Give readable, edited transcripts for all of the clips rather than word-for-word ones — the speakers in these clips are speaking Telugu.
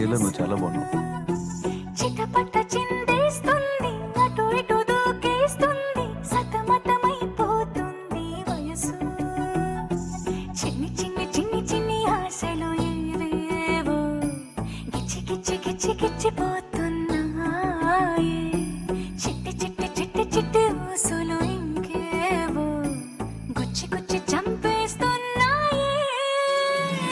చీరలో నువ్వు చాలా బాగున్నావు. చిటపట చిందేస్తుంది, అటు ఇటు దూకేస్తుంది, సతమతమైపోతుంది వయసు. చిన్ని చిన్ని చిన్ని చిన్ని ఆశలు ఏవేవో గిచ్చి గిచ్చి గిచ్చి గిచ్చిపోతున్నాయి. చిట్టి చిట్టి చిట్టి చిట్టి ఊసులు ఇంకేవో గుచ్చి గుచ్చి చంపేస్తున్నాయి.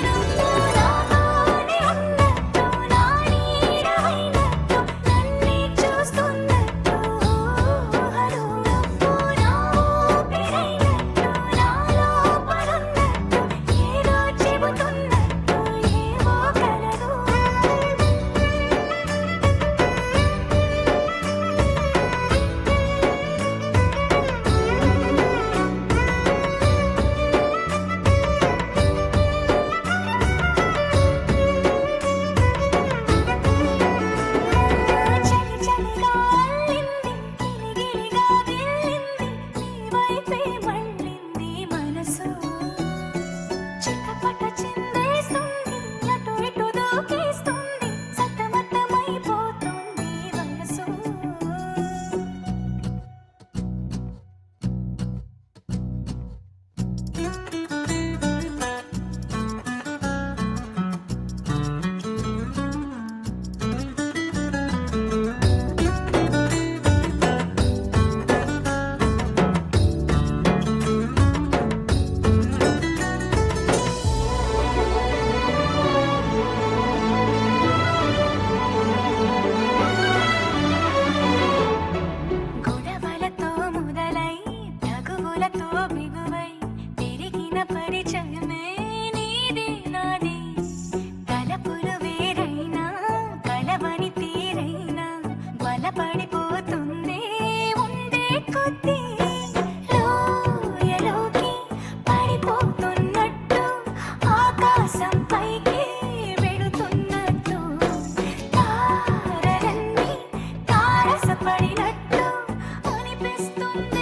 నువ్వు నాతోనే ఉన్నట్టు, నా నీడవైనట్టు, నన్నే చూస్తున్నట్టు ఊహలు. నువ్వు నా ఊపిరైనట్టు, నాలో పడున్నట్టు, ఏదో చెబుతున్నట్టు ఏవో కలలు. చలి చలిగా అల్లింది, గిలిగిలిగా గిల్లింది, నీ వైపే మళ్ళింది మనసు. చిటపట చిందేస్తుంది, అటు ఇటు దూకేస్తుంది, సతమతమైపోతుంది వయసు. గొడవలతో మొదలై తగువులతో బిగువై పెరిగిన పరిచయమే నీది నాది. తలపులు వేరైనా కలవని తీరైనా బలపడిపోతుంది ఉండే కొద్దీ. లోయలోకి పడిపోతున్నట్టు, ఆకాశం పైకి వెళుతున్నట్టు, తారలన్నీ తారసపడినట్టు అనిపిస్తుంది.